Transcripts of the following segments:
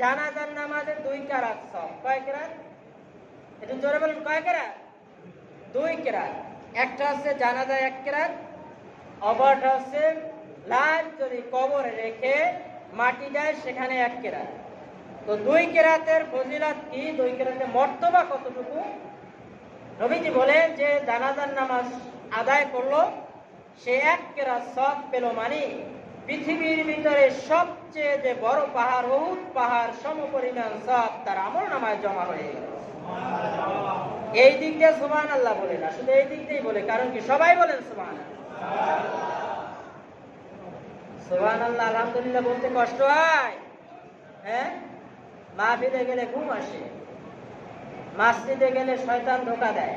জানাজার নামাজে 2 কেরাত সব। কয় কেরাত? একটু জোরে বলুন, কয় কেরাত? 2 কেরাত। একটা হচ্ছে জানাজা 1 কেরাত, অপরটা হচ্ছে লাশ যদি কবরে রেখে মাটি দেয় সেখানে 1 কেরাত। তো 2 কেরাতের ফজিলত কি? 2 কেরাতের মর্তবা কতটুকু? নবীজি বলেন যে জানাজার নামাজ আদায় করলো সে 1 কেরাত সওয়াব পেল, মানে পৃথিবীর ভিতরে সবচেয়ে যে বড় পাহাড় উহুদ পাহাড় সমপরিমাণ সওয়াব তার আমলনামায় জমা হয়ে গেল। এই দিক দিয়ে সুবহানাল্লাহ বলে না, শুধু এই দিক দিয়েই বলে। কারণ কি? সবাই বলেন সুবহানাল্লাহ। সুবহানাল্লাহ আলহামদুলিল্লাহ বলতে কষ্ট হয়। হ্যাঁ, মাহফিলে গেলে ঘুম আসে, মসজিদে গেলে শয়তান ধোঁকা দেয়।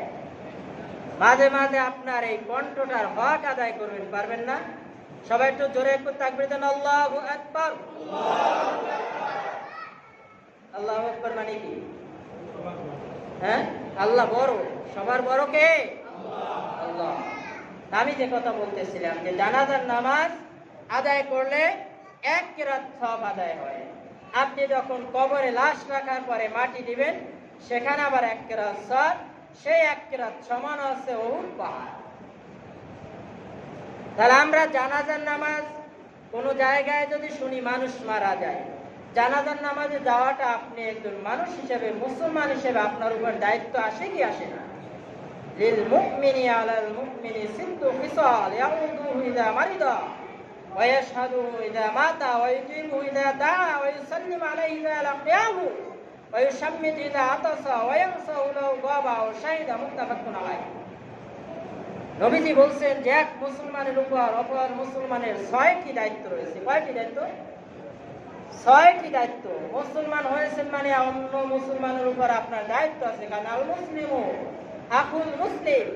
মাঝে মাঝে আপনার এই কণ্ঠটার হক আদায় করবেন, পারবেন না? সবাই একটু জোরে একটু তাকবীর দেন, আল্লাহু আকবার। আল্লাহু আকবার মানে কি? হ্যাঁ, আল্লাহ বড়। সবার বড় কে? আল্লাহ। আমি যে কথা বলতেছিলাম যে জানাজার নামাজ আদায় করলে 1 কেরাত সওয়াব আদায় হয়। আপনি যখন কবরে লাশ রাখার পরে মাটি দিবেন সেখানে আবার 1 কেরাত সওয়াব। সেই 1 কেরাত সমান আছে উহুদ পাহাড়। তাহলে আমরা জানাজার নামাজ কোনো জায়গায় যদি শুনি মানুষ মারা যায়, জানাজার নামাজে যাওয়াটা আপনি একজন মানুষ হিসেবে, মুসলমান হিসেবে আপনার উপর দায়িত্ব আসে কি আসে না? লিল মুমিনি আলাল মুমিনি সিদ্দু খিসাল ইয়াউদুহু ইযা মারিদা ওয়া ইয়াশহাদু ইযা মাতা ওয়া ইউজিবু ইযা দাআ ওয়া ইউসাল্লিমু আলাইহি ইযা লাকিয়াহু ওয়া ইউশাম্মিদু ইযা আতাসা ওয়া ইয়ানসাহু লাহু গাবা ওয়া শাহিদা মুত্তাফাকুন আলাইহি। নবীজি বলছেন যে এক মুসলমানের উপর অপর মুসলমানের 6টি দায়িত্ব রয়েছে। কয়টি দায়িত্ব? 6টি দায়িত্ব। মুসলমান হয়েছেন মানে অন্য মুসলমানের উপর আপনার দায়িত্ব আছে। কারণ আল মুসলিমু আখুল মুসলিম,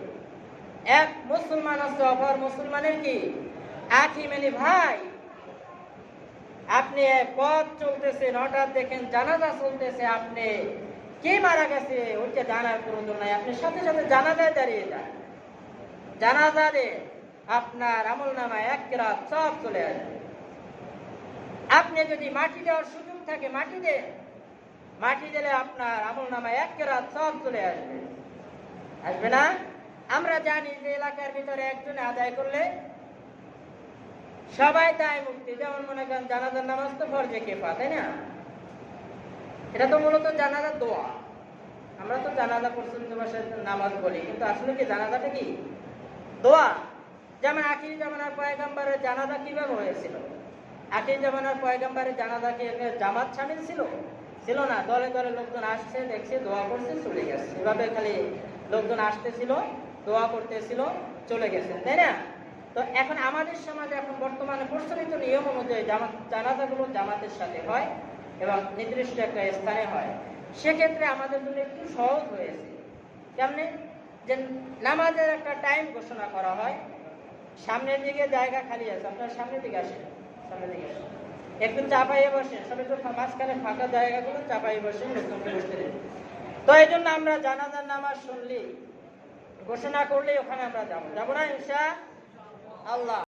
এক মুসলমান আছে অপর মুসলমানের কি? আখি মানে ভাই। আপনি পথ চলতেছেন, হঠাৎ দেখেন জানাজা চলতেছে, আপনি কে মারা গেছে ওইটা জানার প্রয়োজন নাই, আপনি সাথে সাথে জানাজায় দাঁড়িয়ে যান। জানাজারে আপনার আমলনামায় 1 কেরাত সওয়াব চলে আসবে। আপনি যদি মাটি দেওয়ার সুযোগ থাকে মাটি দেন, মাটি দিলে আপনার আমলনামায় 1 কেরাত সওয়াব চলে আসবে। আসবে না? আমরা জানি যে এলাকার ভিতরে একজনে আদায় করলে সবাই দায় মুক্তি। যেমন মনে করেন জানাজার নামাজ তো ফরজে কিফায়া, তাই না? এটা তো মূলত জানাজার দোয়া। আমরা তো জানাজা পর্যন্ত ভাষায় নামাজ বলি, কিন্তু আসলে কি জানাজাটা কি? দোয়া। যেমন আখির জামানার পয়গম্বরের জানাজা কিভাবে হয়েছিল? আখির জামানার পয়গম্বরের জানাজা কি জামাত শামিল ছিল? ছিল না। দলে দলে লোকজন আসছে, দেখছে, দোয়া করছে, চলে গেছে। এভাবে খালি লোকজন আসতেছিল, দোয়া করতেছিল, চলে গেছে, তাই না? তো এখন আমাদের সমাজে এখন বর্তমানে প্রচলিত নিয়ম অনুযায়ী জানাজাগুলো জামাতের সাথে হয় এবং নির্দিষ্ট একটা স্থানে হয়। সেক্ষেত্রে আমাদের জন্য একটু সহজ হয়েছে। কেমনে? যে নামাজের একটা টাইম ঘোষণা করা হয়, সামনের দিকে জায়গা খালি আছে, আপনার সামনের দিকে আসেন, সামনের দিকে আসেন, একটু চাপাইয়ে বসেন, সব একটু মাঝখানে ফাঁকা জায়গাগুলো চাপাইয়ে বসেন, লোকজনকে বসতে দেন। তো এই জন্য আমরা জানাজার নামাজ শুনলি, ঘোষণা করলে ওখানে আমরা যাবো না ইনশাআল্লাহ।